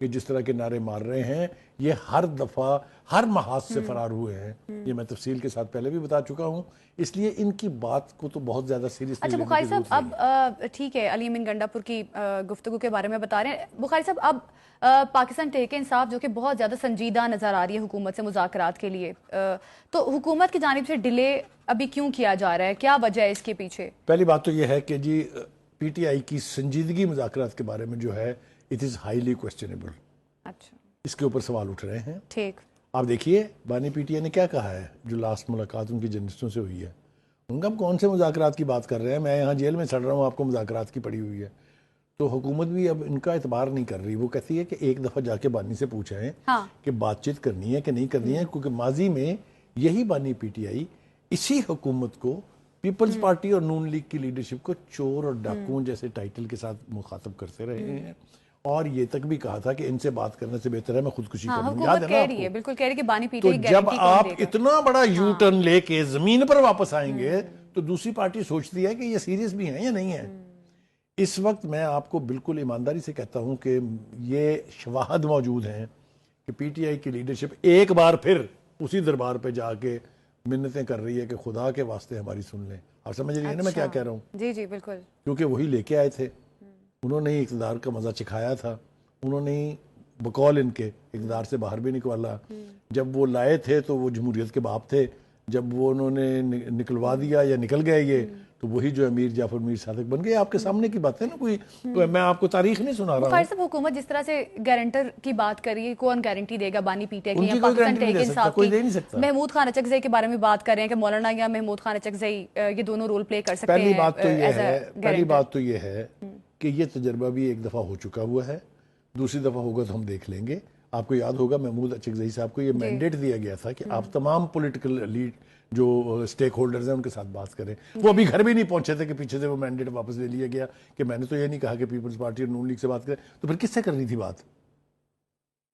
یہ جس طرح کے نعرے مار رہے ہیں یہ ہر دفعہ ہر محاذ سے فرار ہوئے ہیں. یہ میں تفصیل کے ساتھ پہلے بھی بتا چکا ہوں, اس لیے ان کی بات کو تو بہت زیادہ سیریسلی اچھا لینے بخاری کی صاحب ضرورت نہیں ہے. اب ٹھیک ہے علی امین گنڈا پور کی گفتگو کے بارے میں بتا رہے ہیں بخاری صاحب. اب پاکستان تحریک انصاف جو کہ بہت زیادہ سنجیدہ نظر آ رہی ہے حکومت سے مذاکرات کے لیے, تو حکومت کی جانب سے ڈیلے ابھی کیوں کیا جا رہا ہے, کیا وجہ ہے اس کے پیچھے؟ پہلی بات تو یہ ہے کہ جی پی ٹی آئی کی سنجیدگی مذاکرات کے بارے میں جو ہے اٹ از ہائیلی کوسچنیبل. اچھا اس کے اوپر سوال اٹھ رہے ہیں. ٹھیک. آپ دیکھیے بانی پی ٹی آئی نے کیا کہا ہے جو لاسٹ ملاقات ان کی جرنلسٹوں سے ہوئی ہے. ان کا کون سے مذاکرات کی بات کر رہے ہیں, میں یہاں جیل میں سڑ رہا ہوں, آپ کو مذاکرات کی پڑی ہوئی ہے. تو حکومت بھی اب ان کا اعتبار نہیں کر رہی. وہ کہتی ہے کہ ایک دفعہ جا کے بانی سے پوچھیں کہ بات چیت کرنی ہے کہ نہیں کرنی ہے, کیونکہ ماضی میں یہی بانی پی ٹی آئی اسی حکومت کو پیپلز پارٹی اور نون لیگ کی لیڈرشپ کو چور اور ڈاکوؤں جیسے ٹائٹل کے ساتھ مخاطب کرتے رہے ہیں, اور یہ تک بھی کہا تھا کہ ان سے بات کرنے سے بہتر ہے میں خودکشی کر لوں. یاد ہے نا آپ کو؟ بالکل کہہ رہی ہے کہ بانی پی ٹی تو آئی جب گارنٹی آپ کون دے گا؟ اتنا بڑا یو ٹرن لے کے زمین پر واپس آئیں گے تو دوسری پارٹی سوچتی ہے کہ یہ سیریس بھی ہیں یا نہیں ہے. اس وقت میں آپ کو بالکل ایمانداری سے کہتا ہوں کہ یہ شواہد موجود ہیں کہ پی ٹی آئی کی لیڈرشپ ایک بار پھر اسی دربار پہ جا کے منتیں کر رہی ہے کہ خدا کے واسطے ہماری سن لیں. آپ سمجھ رہی ہیں نا میں کیا کہہ رہا ہوں؟ جی جی بالکل. کیونکہ وہی لے کے آئے تھے, انہوں نے اقتدار کا مزہ چکھایا تھا, انہوں نے بقول ان کے اقتدار سے باہر بھی نکوالا. جب وہ لائے تھے تو وہ جمہوریت کے باپ تھے, جب وہ انہوں نے نکلوا دیا یا نکل گئے یہ, تو وہی جو امیر جعفر میر صادق بن گئے. آپ کے سامنے کی بات ہے نا, کوئی میں آپ کو تاریخ نہیں سنا رہا بخاری ہوں. صاحب حکومت جس طرح سے گارنٹر کی بات کری ہے, کون گارنٹی دے گا بانی پی ٹی آئی ان کی یا کی کوئی پاکستان گارنٹی نہیں تحریک دے سکتا, انصاف کوئی کی؟ دے نہیں سکتا. محمود خان اچکزئی کے بارے میں بات کر رہے ہیں کہ مولانا یا محمود خان اچکزئی یہ دونوں رول پلے کر سکتے ہیں. پہلی بات تو یہ ہے کہ یہ تجربہ بھی ایک دفعہ ہو چکا ہوا ہے, دوسری دفعہ ہوگا تو ہم دیکھ لیں گے. آپ کو یاد ہوگا محمود اچکزئی صاحب کو یہ مینڈیٹ دیا گیا تھا کہ آپ تمام پولیٹیکل لیڈ جو سٹیک ہولڈرز ہیں ان کے ساتھ بات کریں. وہ ابھی گھر بھی نہیں پہنچے تھے کہ پیچھے سے وہ مینڈیٹ واپس لے لیا گیا کہ میں نے تو یہ نہیں کہا کہ پیپلز پارٹی اور نون لیگ سے بات کریں. تو پھر کس سے کرنی تھی بات؟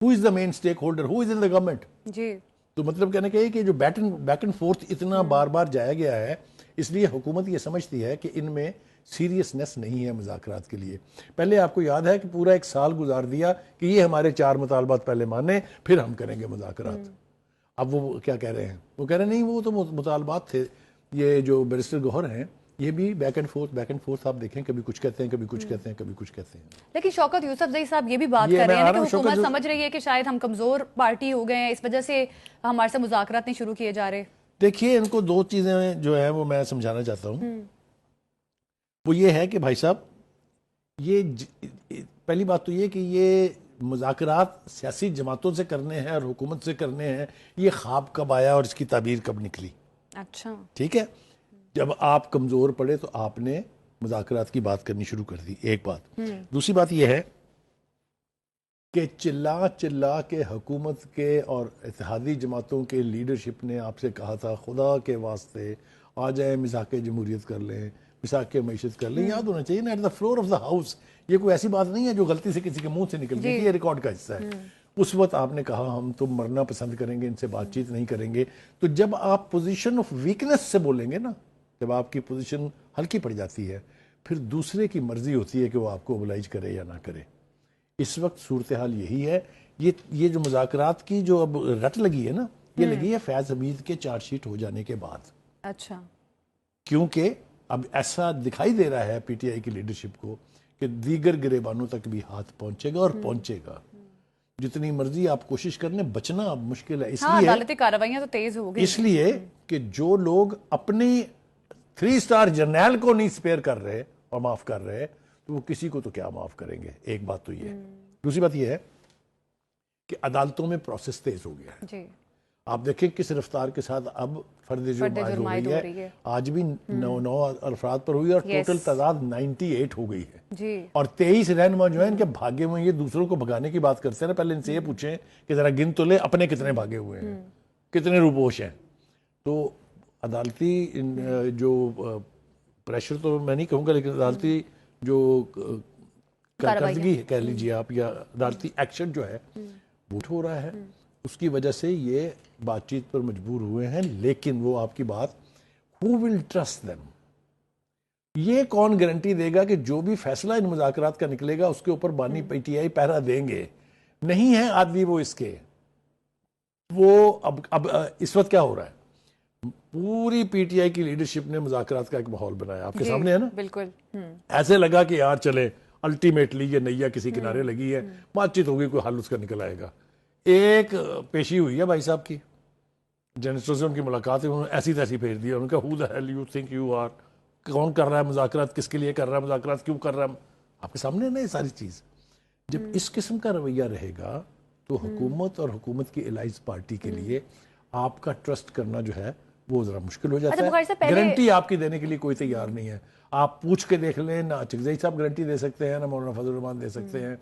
Who is the main stakeholder, who is in the government? جی. تو مطلب کہنے کہ یہ جو بیک اینڈ فورتھ اتنا بار بار جایا گیا ہے, اس لیے حکومت یہ سمجھتی ہے کہ ان میں سیریسنس نہیں ہے مذاکرات کے لیے. پہلے آپ کو یاد ہے کہ پورا ایک سال گزار دیا کہ یہ ہمارے 4 مطالبات پہلے مانیں پھر ہم کریں گے مذاکرات. اب وہ کیا کہہ رہے ہیں؟ وہ کہہ رہے ہیں نہیں وہ تو مطالبات تھے. یہ جو بیرسٹر گوہر ہیں یہ بھی بیک اینڈ فورتھ آپ دیکھیں, کبھی کچھ کہتے ہیں, کبھی کچھ کہتے ہیں, کبھی کچھ کہتے ہیں. لیکن شوکت یوسفزئی صاحب یہ بھی بات کر رہے ہیں کہ حکومت سمجھ رہی ہے کہ شاید ہم کمزور پارٹی ہو گئے ہیں, اس وجہ سے ہمارے سے مذاکرات نہیں شروع کیے جا رہے. دیکھیے ان کو 2 چیزیں جو ہیں وہ میں سمجھانا چاہتا ہوں. وہ یہ ہے کہ بھائی صاحب یہ پہلی بات تو یہ کہ یہ مذاکرات سیاسی جماعتوں سے کرنے ہیں اور حکومت سے کرنے ہیں, یہ خواب کب آیا اور اس کی تعبیر کب نکلی؟ اچھا ٹھیک ہے, جب آپ کمزور پڑے تو آپ نے مذاکرات کی بات کرنی شروع کر دی, ایک بات. دوسری بات یہ ہے کہ چلا کے حکومت کے اور اتحادی جماعتوں کے لیڈرشپ نے آپ سے کہا تھا خدا کے واسطے آ جائیں مساق جمہوریت کر لیں, مساق معیشت کر لیں. یاد ہونا چاہیے نا, at the floor of the house. یہ کوئی ایسی بات نہیں ہے جو غلطی سے کسی کے منہ سے نکل گئی, یہ ریکارڈ کا حصہ ہے. اس وقت آپ نے کہا ہم تو مرنا پسند کریں گے, ان سے بات چیت نہیں کریں گے. تو جب آپ پوزیشن آف ویکنس سے بولیں گے نا, جب آپ کی پوزیشن ہلکی پڑ جاتی ہے, پھر دوسرے کی مرضی ہوتی ہے کہ وہ آپ کو اوبلائج کرے یا نہ کرے. اس وقت صورتحال یہی ہے. یہ جو مذاکرات کی جو اب رٹ لگی ہے نا, یہ لگی ہے فیض حمید کے چارج شیٹ ہو جانے کے بعد. اچھا. کیونکہ اب ایسا دکھائی دے رہا ہے پی ٹی آئی کی لیڈرشپ کو کہ دیگر گریبانوں تک بھی ہاتھ پہنچے گا اور پہنچے گا. جتنی مرضی آپ کوشش کرنے, بچنا اب مشکل ہے. اس لیے عدالتی کارروائیاں تو تیز ہو گئی, اس لیے کہ جو لوگ اپنی 3 اسٹار جرنیل کو نہیں سپیئر کر رہے اور معاف کر رہے, تو وہ کسی کو تو کیا معاف کریں گے. ایک بات تو یہ ہے. دوسری بات یہ ہے کہ عدالتوں میں پروسیس تیز ہو گیا ہے. جی. آپ دیکھیں کس رفتار کے ساتھ اب فرد جرم عائد ہو رہی ہے. آج بھی 9 افراد پر ہوئی اور ٹوٹل تعداد 98 ہو گئی ہے. جی. اور 23 رہنما جو ہیں ان کے بھاگے ہوئے, یہ دوسروں کو بھگانے کی بات کرتے ہیں. پہلے ان سے یہ پوچھیں کہ ذرا گن تو لے اپنے کتنے بھاگے ہوئے ہیں, کتنے روپوش ہیں. تو عدالتی جو پریشر تو میں نہیں کہوں گا, لیکن عدالتی جو کارکردگی کہہ لیجیے آپ, یا عدالتی ایکشن جو ہے وہ ہو رہا ہے, اس کی وجہ سے یہ بات چیت پر مجبور ہوئے ہیں. لیکن وہ آپ کی بات who will trust them, یہ کون گارنٹی دے گا کہ جو بھی فیصلہ ان مذاکرات کا نکلے گا اس کے اوپر بانی پی ٹی آئی پہرا دیں گے؟ نہیں ہے عادی وہ اس کے. وہ اب اس وقت کیا ہو رہا ہے, پوری پی ٹی آئی کی لیڈرشپ نے مذاکرات کا ایک ماحول بنایا, آپ کے سامنے ہے نا. بالکل. ایسے لگا کہ یار چلے الٹیمیٹلی یہ نیا کسی کنارے لگی ہے, بات چیت ہوگی, کوئی حل اس کا نکل آئے گا. ایک پیشی ہوئی ہے بھائی صاحب کی, جرنلسٹوں سے ان کی ملاقات ہے, انہوں نے ایسی تیسی بھیج دیا. ان کا who the hell you think you are, کون کر رہا ہے مذاکرات, کس کے لیے کر رہا ہے مذاکرات, کیوں کر رہا ہے, آپ کے سامنے ہے نا یہ ساری چیز. جب اس قسم کا رویہ رہے گا تو حکومت اور حکومت کی الائز پارٹی کے لیے آپ کا ٹرسٹ کرنا جو ہے وہ ذرا مشکل ہو جاتا ہے. گارنٹی آپ کی دینے کے لیے کوئی تیار نہیں ہے. آپ پوچھ کے دیکھ لیں, نہ چغزئی صاحب گارنٹی دے سکتے ہیں, نہ مولانا فضل الرحمان دے سکتے ہیں.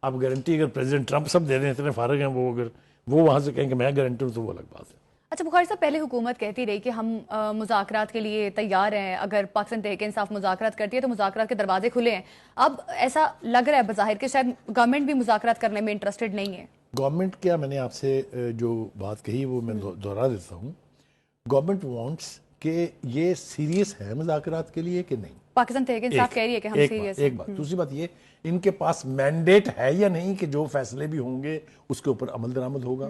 آپ گارنٹی اگر پریزیڈنٹ ٹرمپ سب دے رہے ہیں, اتنے فارغ ہیں وہ, اگر وہ وہاں سے کہیں کہ میں گارنٹر ہوں تو وہ الگ بات ہے. اچھا بخاری صاحب, پہلے حکومت کہتی رہی کہ ہم مذاکرات کے لیے تیار ہیں, اگر پاکستان تحریک انصاف مذاکرات کرتی ہے تو مذاکرات کے دروازے کھلے ہیں. اب ایسا لگ رہا ہے بظاہر کہ شاید گورنمنٹ بھی مذاکرات کرنے میں انٹرسٹڈ نہیں ہے. گورنمنٹ کیا, میں نے آپ سے جو بات کہی وہ میں دوہرا دیتا ہوں. گورنمنٹ وانٹس کہ یہ سیریس ہے مذاکرات کے لیے کہ نہیں. پاکستان تحریک انصاف کہہ رہی ہے کہ ہم سیریس ہیں. ایک بات. دوسری بات یہ, ان کے پاس مینڈیٹ ہے یا نہیں کہ جو فیصلے بھی ہوں گے اس کے اوپر عمل درآمد ہوگا.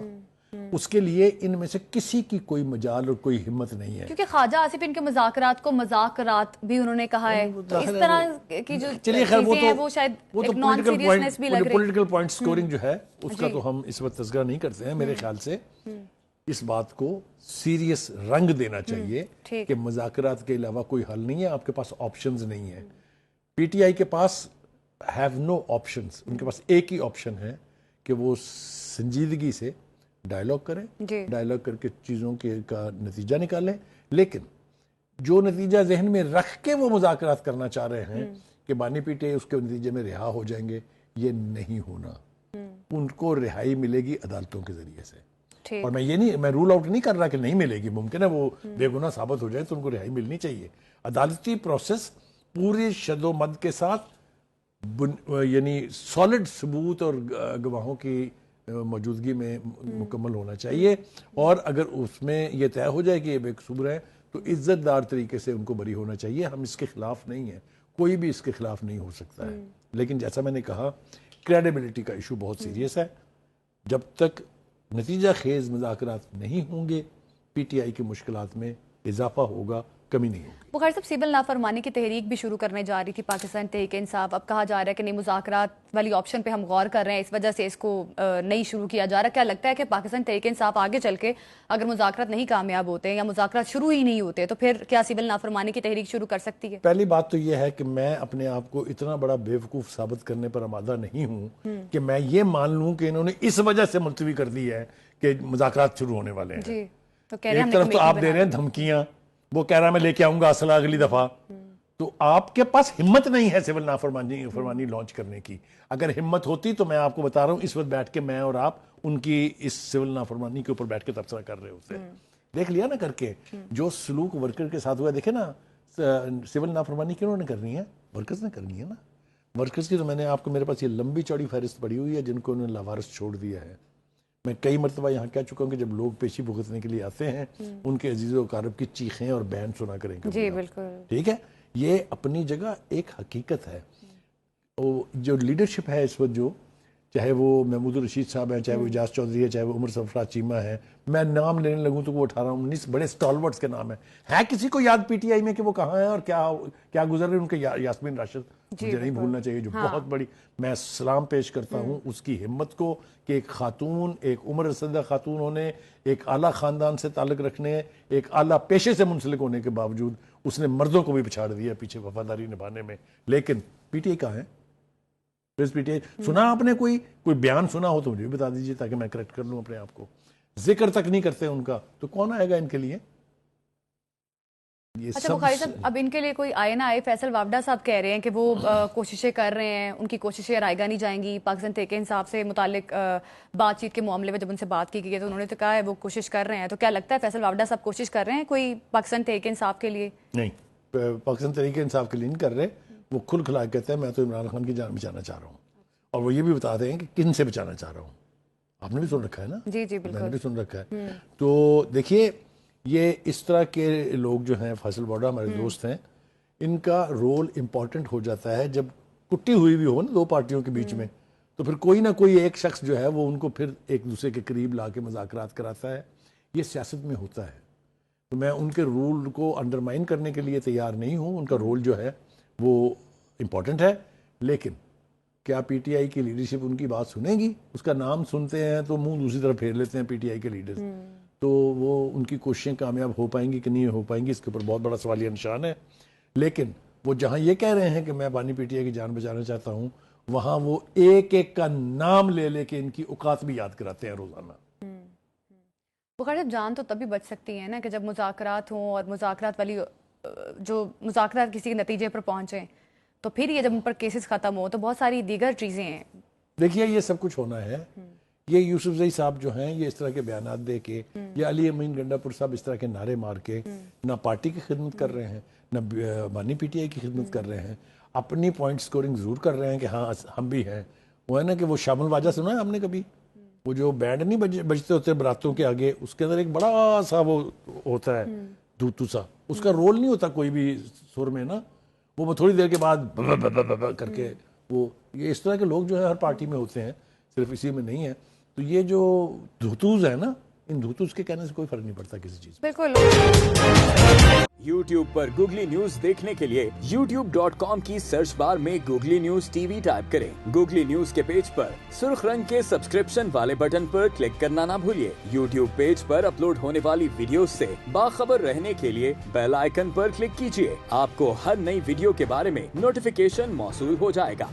اس کے لیے ان میں سے کسی کی کوئی مجال اور کوئی ہمت نہیں ہے. کیونکہ خواجہ آصف ان کے مذاکرات کو مذاکرات بھی انہوں نے کہا ہے, تو اس طرح کی جو چیزیں ہیں وہ شاید ایک نان سیریسنس بھی لگ رہی ہے. پولیٹیکل پوائنٹ سکورنگ جو ہے اس کا تو ہم اس وقت تذکرہ نہیں کرتے ہیں. میرے خیال سے اس بات کو سیریس رنگ دینا چاہیے کہ مذاکرات کے علاوہ کوئی حل نہیں ہے, آپ کے پاس آپشنز نہیں ہیں. پی ٹی آئی کے پاس ہیو نو آپشنز, ان کے پاس ایک ہی آپشن ہے کہ وہ سنجیدگی سے ڈائیلاگ کریں, ڈائیلاگ کر کے چیزوں کا نتیجہ نکالیں. لیکن جو نتیجہ ذہن میں رکھ کے وہ مذاکرات کرنا چاہ رہے ہیں کہ بانی پی ٹی آئی اس کے نتیجے میں رہا ہو جائیں گے, یہ نہیں ہونا. ان کو رہائی ملے گی عدالتوں کے ذریعے سے. اور میں رول آؤٹ نہیں کر رہا کہ نہیں ملے گی, ممکن ہے وہ بے گناہ ثابت ہو جائے تو ان کو رہائی ملنی چاہیے. عدالتی پروسیس پوری شد و مد کے ساتھ, یعنی سالڈ ثبوت اور گواہوں کی موجودگی میں مکمل ہونا چاہیے. اور اگر اس میں یہ طے ہو جائے کہ یہ بے قصور ہے تو عزت دار طریقے سے ان کو بری ہونا چاہیے. ہم اس کے خلاف نہیں ہیں, کوئی بھی اس کے خلاف نہیں ہو سکتا ہے. لیکن جیسا میں نے کہا, کریڈیبلٹی کا ایشو بہت سیریس ہے. جب تک نتیجہ خیز مذاکرات نہیں ہوں گے, پی ٹی آئی کی مشکلات میں اضافہ ہوگا, کمی نہیں ہوگی. بخاری صاحب, سول نافرمانی کی تحریک بھی شروع کرنے جا رہی تھی پاکستان تحریک انصاف. اب کہا جا رہا ہے کہ نہیں, مذاکرات والی آپشن پہ ہم غور کر رہے ہیں, اس وجہ سے اس کو نہیں شروع کیا جا رہا. کیا لگتا ہے کہ پاکستان تحریک انصاف آگے چل کے اگر مذاکرات نہیں کامیاب ہوتے ہیں یا مذاکرات شروع ہی نہیں ہوتے تو پھر کیا سول نافرمانی کی تحریک شروع کر سکتی ہے؟ پہلی بات تو یہ ہے کہ میں اپنے آپ کو اتنا بڑا بے وقوف ثابت کرنے پر آمادہ نہیں ہوں کہ میں یہ مان لوں کہ انہوں نے اس وجہ سے ملتوی کر دی ہے کہ مذاکرات شروع ہونے والے ہیں. ایک طرف تو آپ دے رہے ہیں دھمکیاں, وہ کہہ رہا ہے میں لے کے آؤں گا اسلحہ اگلی دفعہ, تو آپ کے پاس ہمت نہیں ہے سول نافرمانی لانچ کرنے کی. اگر ہمت ہوتی تو میں آپ کو بتا رہا ہوں اس وقت بیٹھ کے میں اور آپ ان کی اس سول نافرمانی کے اوپر بیٹھ کے تبصرہ کر رہے ہوتے. دیکھ لیا نا کر کے جو سلوک ورکر کے ساتھ ہوا, دیکھے نا سول نافرمانی کیوں نے کرنی ہے, ورکرز نے کرنی ہے نا. ورکرز کی تو میں نے آپ کو, میرے پاس یہ لمبی چوڑی فہرست پڑی ہوئی ہے جن کو انہوں نے لاوارث چھوڑ دیا ہے. میں کئی مرتبہ یہاں کہہ چکا ہوں کہ جب لوگ پیشی بھگتنے کے لیے آتے ہیں ان کے عزیز و اقارب کی چیخیں اور بیان سنا کریں. جی بالکل ٹھیک ہے, یہ اپنی جگہ ایک حقیقت ہے. جو لیڈرشپ ہے اس وقت, جو چاہے وہ محمود الرشید صاحب ہیں, چاہے وہ اجاز چودھری ہے, چاہے وہ عمر سرفراز چیمہ ہے, میں نام لینے لگوں تو وہ 18-19 بڑے سٹالورٹس کے نام ہیں. ہے کسی کو یاد پی ٹی آئی میں کہ وہ کہاں ہیں اور کیا گزر رہے ہیں؟ ان کے یاسمین راشد مجھے نہیں بھولنا چاہیے, جو بہت بڑی, میں سلام پیش کرتا ہوں اس کی ہمت کو کہ ایک خاتون, ایک عمر رسیدہ خاتون ہونے, ایک اعلیٰ خاندان سے تعلق رکھنے, ایک اعلیٰ پیشے سے منسلک ہونے کے باوجود اس نے مردوں کو بھی پچھاڑ دیا پیچھے وفاداری نبھانے میں. لیکن پی ٹی آئی کہاں ہے؟ پی ٹی آئی سنا آپ نے, کوئی بیان سنا ہو تو مجھے بھی بتا دیجیے تاکہ میں کریکٹ کر لوں اپنے آپ کو. ذکر تک نہیں کرتے ان کا, تو کون آئے گا ان کے لیے؟ اچھا بخاری صاحب, اب ان کے لیے کوئی آئے نہ آئے, فیصل وافدہ صاحب کہہ رہے ہیں کہ وہ کوششیں کر رہے ہیں, ان کی کوششیں رائے گاہ نہیں جائیں گی. پاکستان تحریک انصاف سے متعلق بات چیت کے معاملے میں جب ان سے بات کی گئی ہے تو انہوں نے تو کہا ہے وہ کوشش کر رہے ہیں. تو کیا لگتا ہے فیصل وافدہ صاحب کوشش کر رہے ہیں کوئی پاکستان تحریک انصاف کے لیے؟ نہیں, پاکستان تحریک انصاف کے لیے نہیں کر رہے. وہ کھل کھلا کہتے ہیں میں تو عمران خان کی جان بچانا چاہ رہا ہوں, اور وہ یہ بھی بتاتے ہیں کہ کن سے بچانا چاہ رہا ہوں. آپ نے بھی سن رکھا ہے نا؟ جی جی بالکل, میں نے بھی سن رکھا ہے. تو دیکھیے, یہ اس طرح کے لوگ جو ہیں, فیصل وافدہ ہمارے دوست ہیں, ان کا رول امپورٹنٹ ہو جاتا ہے جب کٹی ہوئی بھی ہو نا دو پارٹیوں کے بیچ میں, تو پھر کوئی نہ کوئی ایک شخص جو ہے وہ ان کو پھر ایک دوسرے کے قریب لا کے مذاکرات کراتا ہے. یہ سیاست میں ہوتا ہے. تو میں ان کے رول کو انڈرمائن کرنے کے لیے تیار نہیں ہوں. ان کا رول جو ہے وہ امپورٹنٹ ہے, لیکن کیا پی ٹی آئی کی لیڈرشپ ان کی بات سنے گی؟ اس کا نام سنتے ہیں تو منہ دوسری طرف پھیر لیتے ہیں پی ٹی آئی کے لیڈرز. تو وہ ان کی کوششیں کامیاب ہو پائیں گی کہ نہیں ہو پائیں گی, اس کے اوپر بہت بڑا سوالیہ نشان ہے. لیکن وہ جہاں یہ کہہ رہے ہیں کہ میں بانی پی ٹی آئی کی جان بچانا چاہتا ہوں, وہاں وہ ایک ایک کا نام لے لے کے ان کی اوقات بھی یاد کراتے ہیں روزانہ. بخیر صاحب, جان تو تب بھی بچ سکتی ہے نا کہ جب مذاکرات ہوں اور مذاکرات والی جو مذاکرات کسی کے نتیجے پر پہنچیں, تو پھر یہ جب ان پر کیسز ختم ہو تو بہت ساری دیگر چیزیں ہیں. دیکھیے یہ سب کچھ ہونا ہے. یہ یوسف زئی صاحب جو ہیں یہ اس طرح کے بیانات دے کے, یا علی امین گنڈا پور صاحب اس طرح کے نعرے مار کے نہ پارٹی کی خدمت کر رہے ہیں, نہ بانی پی ٹی آئی کی خدمت کر رہے ہیں. اپنی پوائنٹ سکورنگ ضرور کر رہے ہیں کہ ہاں ہم بھی ہیں. وہ ہے نا کہ وہ شامل واجہ سنا ہے ہم نے کبھی, وہ جو بینڈ نہیں بجتے ہوتے براتوں کے آگے, اس کے اندر ایک بڑا سا وہ ہوتا ہے دھوتو سا, اس کا رول نہیں ہوتا کوئی بھی سر میں نا, وہ تھوڑی دیر کے بعد کر کے وہ, یہ اس طرح کے لوگ جو ہے ہر پارٹی میں ہوتے ہیں, صرف اسی میں نہیں ہے. تو یہ جو دھوتوز ہیں نا, ان دھوتوز کے کہنے سے کوئی فرق نہیں پڑتا کسی چیز. بالکل. YouTube پر گوگلی نیوز دیکھنے کے لیے youtube.com کی سرچ بار میں googly news T V type کریں. گوگلی نیوز کے پیج پر سرخ رنگ کے سبسکرپشن والے بٹن پر کلک کرنا نہ بھولیے. YouTube پیج پر اپلوڈ ہونے والی ویڈیوز سے باخبر رہنے کے لیے بیل آئیکن پر کلک کیجیے. آپ کو ہر نئی ویڈیو کے بارے میں نوٹیفیکیشن موصول ہو جائے گا.